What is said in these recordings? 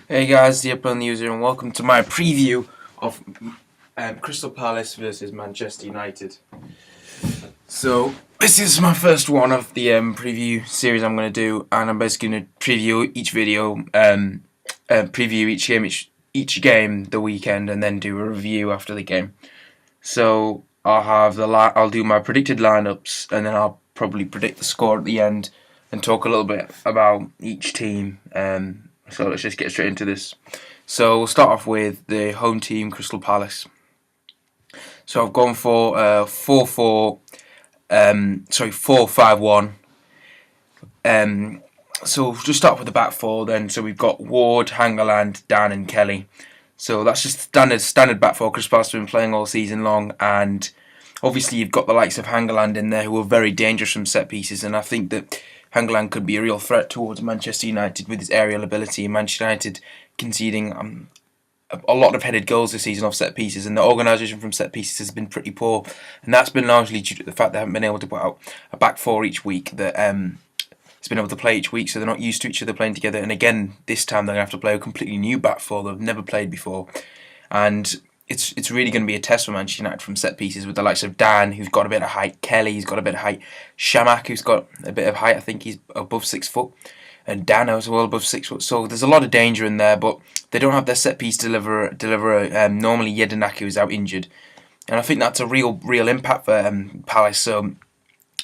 Hey guys, the Upload User, and welcome to my preview of Crystal Palace versus Manchester United. So this is my first one of the preview series I'm going to do, and I'm basically going to preview each video, preview each game the weekend, and then do a review after the game. So I'll do my predicted lineups, and then I'll probably predict the score at the end, and talk a little bit about each team. So let's just get straight into this. So we'll start off with the home team, Crystal Palace. So I've gone for 4-5-1. So we'll just start with the back four then. So we've got Ward, Hangeland, Dan, and Kelly. So that's just standard back four. Crystal Palace have been playing all season long, and obviously you've got the likes of Hangeland in there who are very dangerous from set pieces, and I think that Hangeland could be a real threat towards Manchester United with his aerial ability. Manchester United conceding a lot of headed goals this season off set pieces, and the organisation from set pieces has been pretty poor, and that's been largely due to the fact they haven't been able to put out a back four each week that has been able to play each week, so they're not used to each other playing together. And again, this time they're going to have to play a completely new back four they've never played before, and it's really going to be a test for Manchester United from set pieces with the likes of Dan, who's got a bit of height, Kelly, who's got a bit of height, Shamak, who's got a bit of height, I think he's above 6 foot, and Dano as well above 6 foot. So there's a lot of danger in there, but they don't have their set piece deliverer. Normally Jedinak, who's out injured, and I think that's a real impact for Palace. So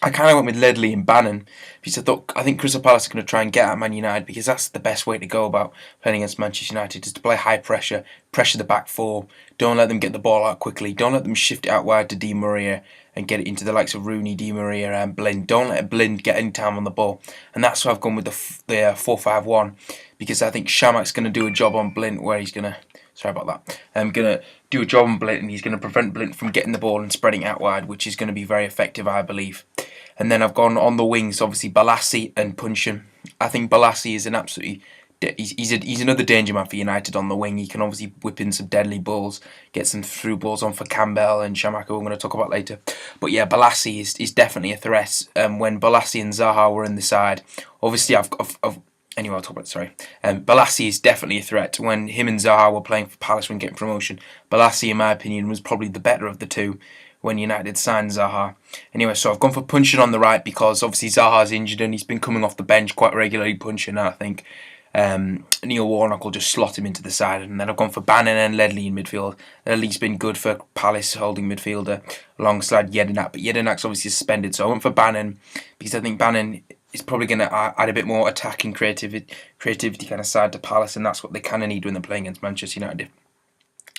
I kind of went with Ledley and Bannon because I think Crystal Palace are going to try and get at Man United, because that's the best way to go about playing against Manchester United, is to play high pressure the back four. Don't let them get the ball out quickly. Don't let them shift it out wide to Di Maria and get it into the likes of Rooney, Di Maria, and Blind. Don't let Blind get any time on the ball, and that's why I've gone with the 4-5-1, because I think Shamak's going to do a job on Blind where he's going to. Sorry about that. I'm going to do a job on Blind, and he's going to prevent Blind from getting the ball and spreading out wide, which is going to be very effective, I believe. And then I've gone on the wings, obviously Balassi and Punchin. I think Balassi is an absolutely he's another danger man for United on the wing. He can obviously whip in some deadly balls, get some through balls on for Campbell and Shamak, who we're going to talk about later. But yeah, Balassi is definitely a threat. When Balassi and Zaha were in the side, obviously anyway, I'll talk about it, sorry. Balassi is definitely a threat. When him and Zaha were playing for Palace when getting promotion, Balassi, in my opinion, was probably the better of the two when United signed Zaha. Anyway, so I've gone for Punchin on the right because obviously Zaha's injured and he's been coming off the bench quite regularly, Punchin, I think. Neil Warnock will just slot him into the side, and then I've gone for Bannon and Ledley in midfield. Ledley's been good for Palace holding midfielder alongside Jedinak, but Jedinak's obviously suspended, so I went for Bannon because I think Bannon is probably going to add a bit more attacking creativity kind of side to Palace, and that's what they kind of need when they're playing against Manchester United.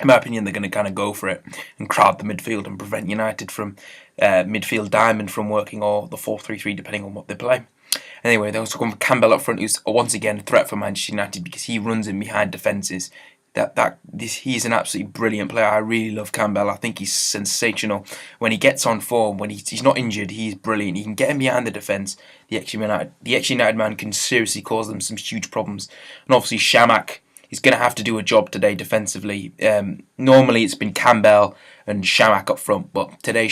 In my opinion, they're going to kind of go for it and crowd the midfield and prevent United from midfield diamond from working, or the 4-3-3 depending on what they play. Anyway, they also come for Campbell up front, who's once again a threat for Manchester United because he runs in behind defences. He's an absolutely brilliant player. I really love Campbell. I think he's sensational when he gets on form. When he's not injured, he's brilliant. He can get in behind the defence. The ex-United man can seriously cause them some huge problems. And obviously Shamak is going to have to do a job today defensively. Normally it's been Campbell and Shamak up front, but today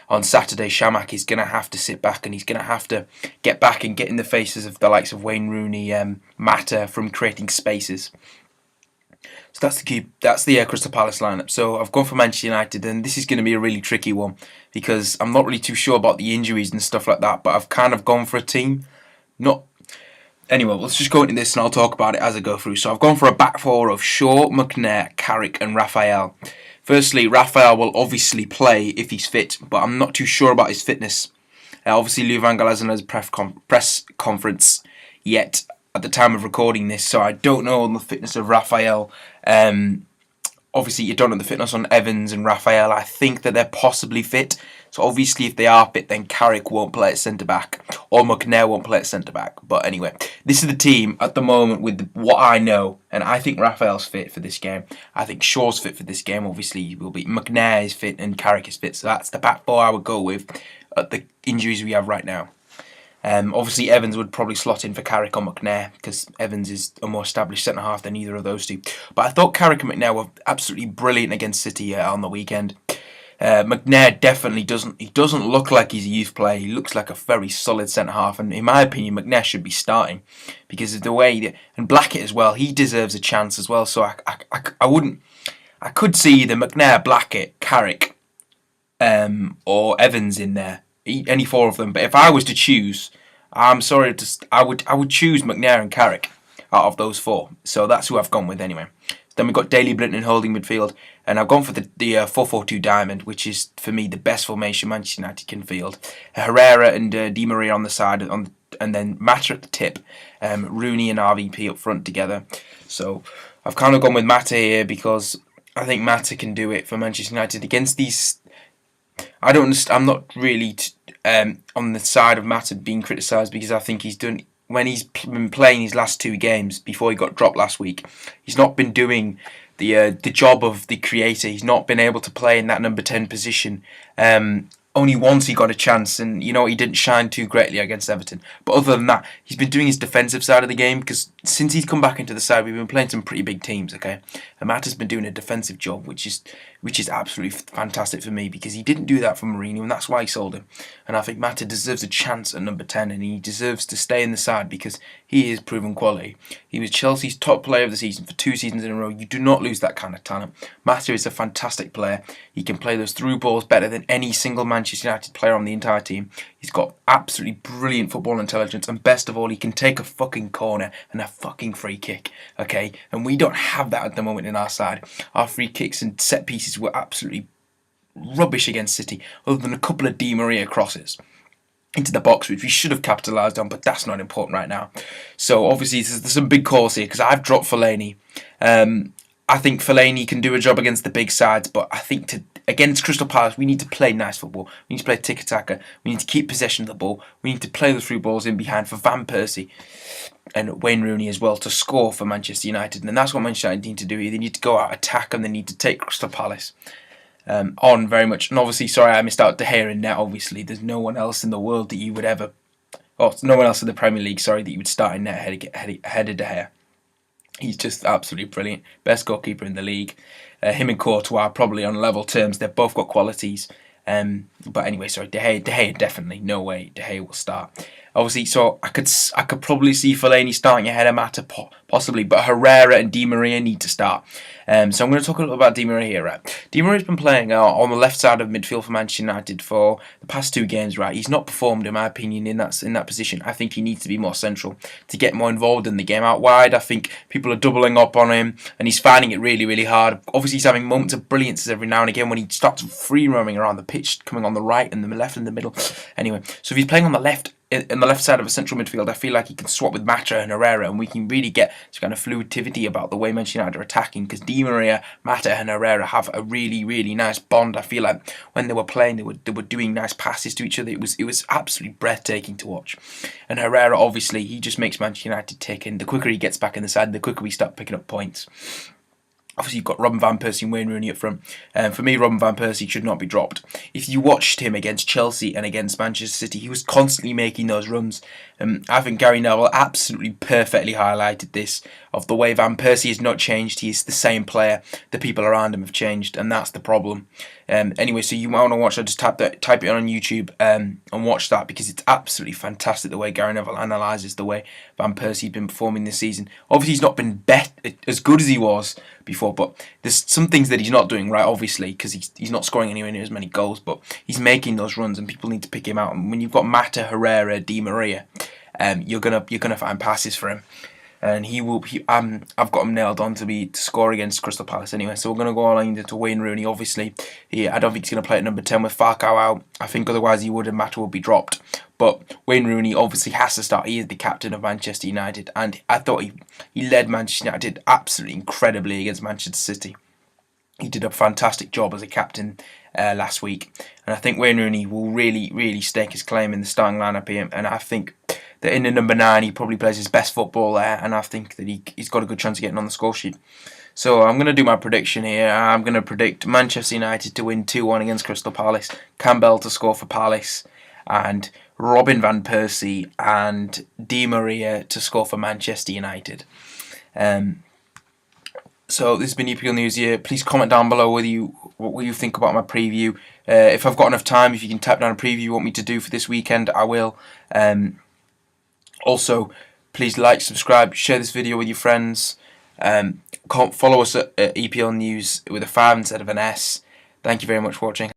on Saturday, Shamak is going to have to sit back and he's going to have to get back and get in the faces of the likes of Wayne Rooney, Mata, from creating spaces. So that's the Crystal Palace lineup. So I've gone for Manchester United, and this is going to be a really tricky one because I'm not really too sure about the injuries and stuff like that, but I've kind of gone for a team. Anyway, let's just go into this and I'll talk about it as I go through. So I've gone for a back four of Shaw, McNair, Carrick and Raphael. Firstly, Raphael will obviously play if he's fit, but I'm not too sure about his fitness. Obviously, Louis van Gaal hasn't had a press conference yet at the time of recording this, so I don't know on the fitness of Raphael. Obviously, you don't know the fitness on Evans and Raphael. I think that they're possibly fit. So obviously, if they are fit, then Carrick won't play at centre-back, or McNair won't play at centre-back. But anyway, this is the team at the moment with what I know, and I think Raphael's fit for this game. I think Shaw's fit for this game. Obviously, he will be. McNair is fit and Carrick is fit. So that's the back four I would go with at the injuries we have right now. Obviously, Evans would probably slot in for Carrick or McNair because Evans is a more established centre-half than either of those two. But I thought Carrick and McNair were absolutely brilliant against City on the weekend. McNair definitely doesn't. He doesn't look like he's a youth player. He looks like a very solid centre half, and in my opinion, McNair should be starting because of the way and Blackett as well. He deserves a chance as well. So I wouldn't. I could see the McNair, Blackett, Carrick, or Evans in there. Any four of them. But if I was to choose, I'm sorry, I would choose McNair and Carrick out of those four. So that's who I've gone with anyway. Then we've got Daley Blinton holding midfield, and I've gone for the 4-4-2 diamond, which is for me the best formation Manchester United can field. Herrera and Di Maria on the side, and then Mata at the tip, Rooney and RVP up front together. So I've kind of gone with Mata here because I think Mata can do it for Manchester United against these. I'm not really on the side of Mata being criticised because I think he's done. When he's been playing his last two games before he got dropped last week, he's not been doing the job of the creator. He's not been able to play in that number 10 position. Only once he got a chance, and he didn't shine too greatly against Everton. But other than that, he's been doing his defensive side of the game because since he's come back into the side, we've been playing some pretty big teams, okay? And Matt has been doing a defensive job, which is absolutely fantastic for me because he didn't do that for Mourinho, and that's why he sold him. And I think Mata deserves a chance at number 10, and he deserves to stay in the side because he is proven quality. He was Chelsea's top player of the season for 2 seasons in a row. You do not lose that kind of talent. Mata is a fantastic player. He can play those through balls better than any single Manchester United player on the entire team. He's got absolutely brilliant football intelligence, and best of all, he can take a fucking corner and a fucking free kick, okay? And we don't have that at the moment in our side. Our free kicks and set pieces were absolutely rubbish against City, other than a couple of Di Maria crosses into the box, which we should have capitalised on, but that's not important right now. So obviously there's some big calls here because I've dropped Fellaini. I think Fellaini can do a job against the big sides, but I think against Crystal Palace, we need to play nice football. We need to play tiki-taka. We need to keep possession of the ball. We need to play the through balls in behind for Van Persie and Wayne Rooney as well to score for Manchester United. And that's what Manchester United need to do. They need to go out, attack, and they need to take Crystal Palace on very much. And obviously, sorry, I missed out De Gea in net. Obviously, there's no one else in the world that you would ever... Oh, no one else in the Premier League, sorry, that you would start in net ahead of De Gea. He's just absolutely brilliant. Best goalkeeper in the league. Him and Courtois are probably on level terms. They've both got qualities. But anyway, sorry, De Gea definitely. No way De Gea will start. Obviously, so I could probably see Fellaini starting ahead of Mata, possibly, but Herrera and Di Maria need to start. So I'm going to talk a little about Di Maria here, right? Di Maria's been playing on the left side of midfield for Manchester United for the past 2 games, right? He's not performed, in my opinion, in that position. I think he needs to be more central to get more involved in the game. Out wide, I think people are doubling up on him, and he's finding it really, really hard. Obviously, he's having moments of brilliance every now and again when he starts free roaming around the pitch, coming on the right and the left and the middle. Anyway, so if he's playing on the left, in the left side of a central midfield, I feel like he can swap with Mata and Herrera, and we can really get some kind of fluidity about the way Manchester United are attacking, because Di Maria, Mata and Herrera have a really, really nice bond. I feel like when they were playing, they were doing nice passes to each other. It was absolutely breathtaking to watch. And Herrera, obviously, he just makes Manchester United tick, and the quicker he gets back in the side, the quicker we start picking up points. Obviously, you've got Robin Van Persie and Wayne Rooney up front. For me, Robin Van Persie should not be dropped. If you watched him against Chelsea and against Manchester City, he was constantly making those runs. I think Gary Neville absolutely perfectly highlighted this, of the way Van Persie has not changed. He is the same player. The people around him have changed, and that's the problem. Anyway, so you might want to watch that. Just type it on YouTube and watch that, because it's absolutely fantastic the way Gary Neville analyses the way Van Persie's been performing this season. Obviously, he's not been as good as he was before, but there's some things that he's not doing right, obviously, because he's not scoring anywhere near as many goals, but he's making those runs, and people need to pick him out. And when you've got Mata, Herrera, Di Maria, you're gonna find passes for him. And I've got him nailed on to score against Crystal Palace anyway. So we're going to go all into Wayne Rooney. Obviously, I don't think he's going to play at number 10 with Falcao out. I think otherwise he would, and Mata would be dropped. But Wayne Rooney obviously has to start. He is the captain of Manchester United, and I thought he led Manchester United absolutely incredibly against Manchester City. He did a fantastic job as a captain last week, and I think Wayne Rooney will really, really stake his claim in the starting lineup here. And I think that in the number 9 he probably plays his best football there, and I think that he's got a good chance of getting on the score sheet. So I'm going to do my prediction here. I'm going to predict Manchester United to win 2-1 against Crystal Palace, Campbell to score for Palace, and Robin Van Persie and Di Maria to score for Manchester United. So this has been EPL News here. Please comment down below what you think about my preview. If I've got enough time, if you can type down a preview you want me to do for this weekend, I will. Also, please like, subscribe, share this video with your friends. Follow us at EPL News with a 5 instead of an S. Thank you very much for watching.